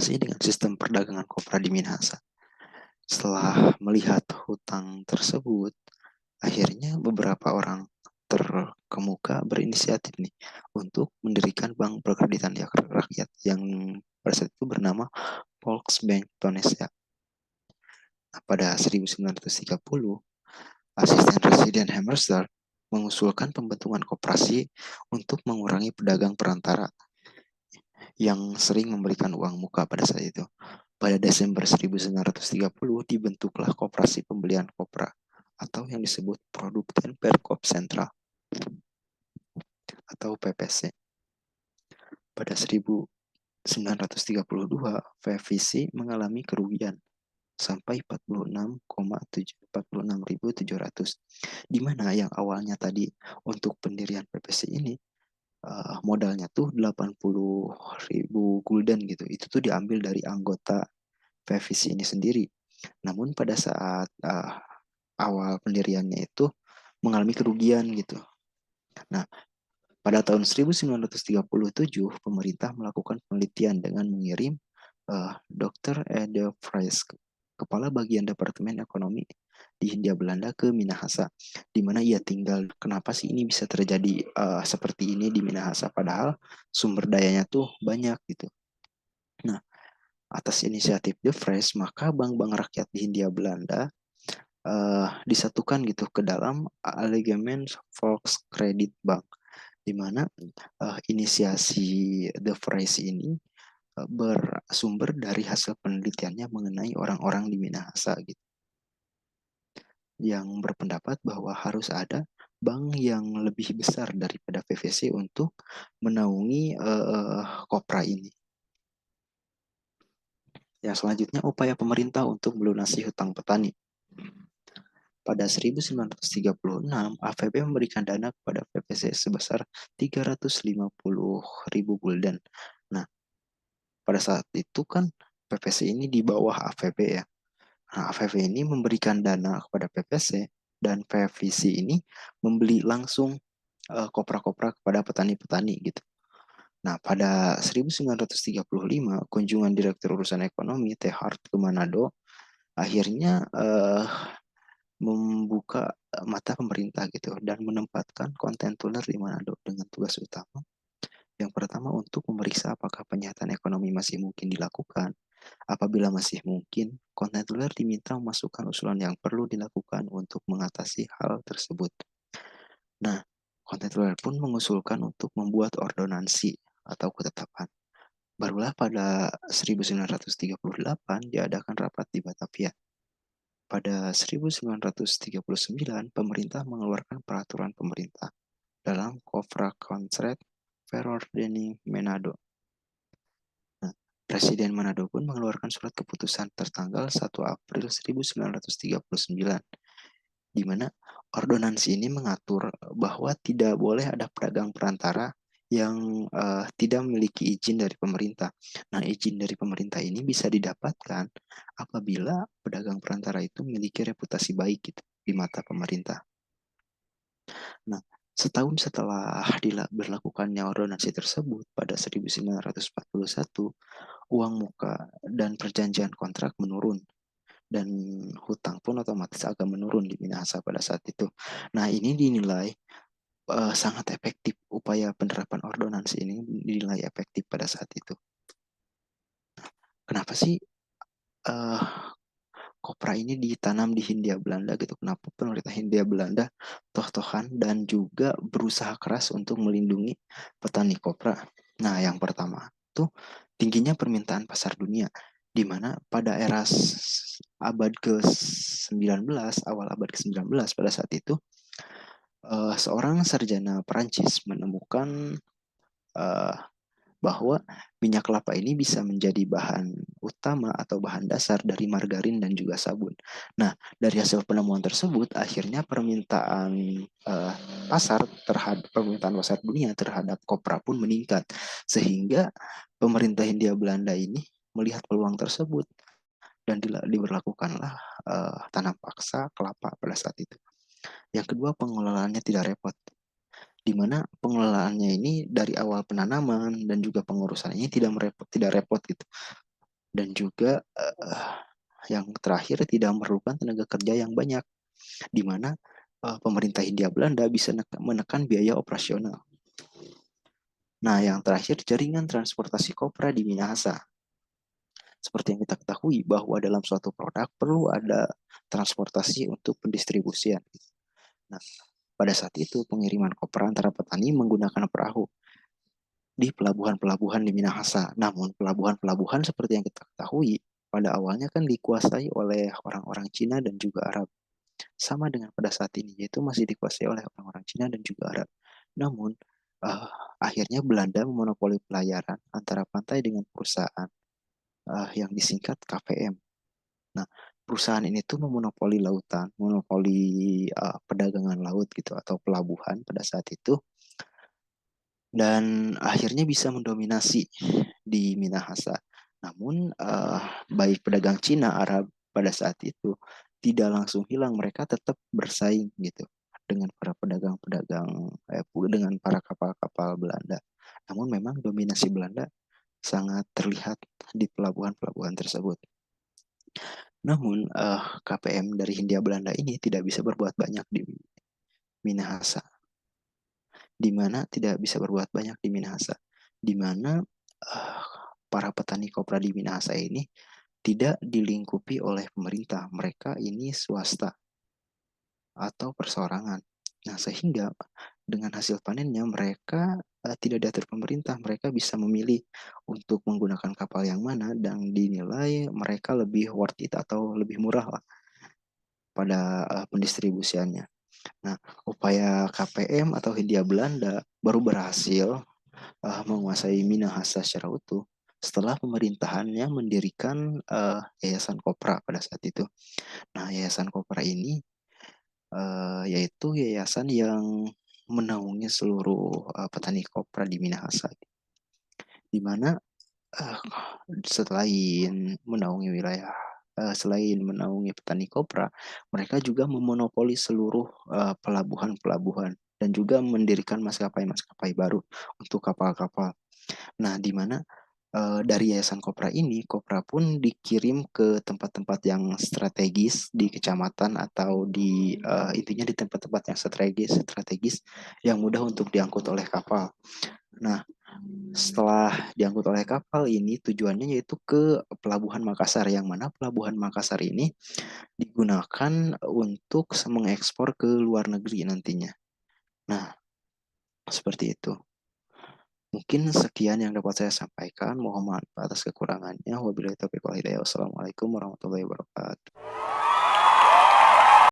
sih dengan sistem perdagangan kopra di Minahasa? Setelah melihat hutang tersebut, akhirnya beberapa orang terkemuka berinisiatif nih untuk mendirikan bank perkreditan rakyat yang pada saat itu bernama Volksbank Indonesia. Nah, pada 1930, asisten Presiden Hammerstein mengusulkan pembentukan koperasi untuk mengurangi pedagang perantara yang sering memberikan uang muka pada saat itu. Pada Desember 1930 dibentuklah Koperasi Pembelian Kopra atau yang disebut Produk Perkop Sentral atau PPC. Pada 1932, FVC mengalami kerugian sampai 46.700, di mana yang awalnya tadi untuk pendirian PPC ini modalnya tuh 80.000 gulden gitu. Itu tuh diambil dari anggota PVC ini sendiri. Namun pada saat awal pendiriannya itu mengalami kerugian gitu. Nah, pada tahun 1937 pemerintah melakukan penelitian dengan mengirim Dr. Ede Fries, kepala bagian Departemen Ekonomi di Hindia Belanda ke Minahasa, di mana ia tinggal. Kenapa sih ini bisa terjadi seperti ini di Minahasa padahal sumber dayanya tuh banyak gitu. Nah, atas inisiatif De Vries, maka bank-bank rakyat di Hindia Belanda disatukan gitu ke dalam Allegemen Volkskredit Bank, di mana inisiasi De Vries ini bersumber dari hasil penelitiannya mengenai orang-orang di Minahasa gitu, yang berpendapat bahwa harus ada bank yang lebih besar daripada PVC untuk menaungi kopra ini. Yang selanjutnya, upaya pemerintah untuk melunasi hutang petani. Pada 1936, AVB memberikan dana kepada PPC sebesar 350.000 gulden. Nah, pada saat itu kan PPC ini di bawah AVB ya. Nah, AVB ini memberikan dana kepada PPC dan PVC ini membeli langsung kopra-kopra kepada petani-petani gitu. Nah, pada 1935, kunjungan Direktur Urusan Ekonomi T. Hart ke Manado akhirnya membuka mata pemerintah gitu dan menempatkan konten tuler di Manado dengan tugas utama. Yang pertama untuk memeriksa apakah penyihatan ekonomi masih mungkin dilakukan. Apabila masih mungkin, konten tuler diminta memasukkan usulan yang perlu dilakukan untuk mengatasi hal tersebut. Nah, konten tuler pun mengusulkan untuk membuat ordonansi atau ketetapan. Barulah pada 1938 diadakan rapat di Batavia. Pada 1939, pemerintah mengeluarkan peraturan pemerintah dalam Kopra Konsret Verordening Manado. Nah, Presiden Manado pun mengeluarkan surat keputusan tertanggal 1 April 1939, di mana ordonansi ini mengatur bahwa tidak boleh ada pedagang perantara yang tidak memiliki izin dari pemerintah. Nah, izin dari pemerintah ini bisa didapatkan apabila pedagang perantara itu memiliki reputasi baik gitu di mata pemerintah. Nah, setahun setelah berlakukannya ordonansi tersebut pada 1941, uang muka dan perjanjian kontrak menurun dan hutang pun otomatis agak menurun di Minahasa pada saat itu. Nah, ini dinilai sangat efektif. Upaya penerapan ordonansi ini dinilai efektif pada saat itu. Kenapa sih uh, kopra ini ditanam di Hindia Belanda gitu? Kenapa pemerintah Hindia Belanda toh-tohan dan juga berusaha keras untuk melindungi petani kopra? Nah, yang pertama tuh tingginya permintaan pasar dunia, di mana pada era abad ke-19, awal abad ke-19 pada saat itu, seorang sarjana Perancis menemukan uh, bahwa minyak kelapa ini bisa menjadi bahan utama atau bahan dasar dari margarin dan juga sabun. Nah, dari hasil penemuan tersebut, akhirnya permintaan pasar dunia terhadap kopra pun meningkat, sehingga pemerintah Hindia Belanda ini melihat peluang tersebut dan diberlakukanlah tanam paksa kelapa pada saat itu. Yang kedua, pengelolaannya tidak repot, di mana pengelolaannya ini dari awal penanaman dan juga pengurusan ini tidak repot gitu. dan juga yang terakhir tidak memerlukan tenaga kerja yang banyak, di mana pemerintah Hindia Belanda bisa menekan biaya operasional. Nah, yang terakhir jaringan transportasi kopra di Minahasa. Seperti yang kita ketahui bahwa dalam suatu produk perlu ada transportasi untuk pendistribusian. Nah, pada saat itu pengiriman kopra antara petani menggunakan perahu di pelabuhan-pelabuhan di Minahasa. Namun pelabuhan-pelabuhan seperti yang kita ketahui pada awalnya kan dikuasai oleh orang-orang Cina dan juga Arab. Sama dengan pada saat ini, yaitu masih dikuasai oleh orang-orang Cina dan juga Arab. Namun uh, akhirnya Belanda memonopoli pelayaran antara pantai dengan perusahaan yang disingkat KPM. Nah, perusahaan ini tuh memonopoli lautan, monopoli perdagangan laut gitu atau pelabuhan pada saat itu, dan akhirnya bisa mendominasi di Minahasa. Namun baik pedagang Cina, Arab pada saat itu tidak langsung hilang, mereka tetap bersaing gitu dengan para pedagang-pedagang dengan para kapal-kapal Belanda. Namun memang dominasi Belanda sangat terlihat di pelabuhan-pelabuhan tersebut. Namun KPM dari Hindia Belanda ini tidak bisa berbuat banyak di Minahasa, di mana tidak bisa berbuat banyak di Minahasa, di mana uh, para petani kopra di Minahasa ini tidak dilingkupi oleh pemerintah. Mereka ini swasta atau perseorangan. Nah, sehingga dengan hasil panennya mereka tidak diatur pemerintah. Mereka bisa memilih untuk menggunakan kapal yang mana dan dinilai mereka lebih worth it atau lebih murah lah pada pendistribusiannya. Nah, upaya KPM atau Hindia Belanda baru berhasil menguasai Minahasa secara utuh setelah pemerintahannya mendirikan Yayasan Kopra pada saat itu. Nah, Yayasan Kopra ini yaitu yayasan yang menaungi seluruh petani kopra di Minahasa, di mana uh, selain menaungi petani kopra, mereka juga memonopoli seluruh pelabuhan-pelabuhan dan juga mendirikan maskapai-maskapai baru untuk kapal-kapal. Nah, di mana dari Yayasan Kopra ini, Kopra pun dikirim ke tempat-tempat yang strategis di kecamatan atau di intinya di tempat-tempat yang strategis yang mudah untuk diangkut oleh kapal. Nah, setelah diangkut oleh kapal ini tujuannya yaitu ke Pelabuhan Makassar, yang mana Pelabuhan Makassar ini digunakan untuk mengekspor ke luar negeri nantinya. Nah, seperti itu. Mungkin sekian yang dapat saya sampaikan. Mohon maaf atas kekurangannya. Wabillahi taufiq wal hidayah. Wassalamualaikum warahmatullahi wabarakatuh.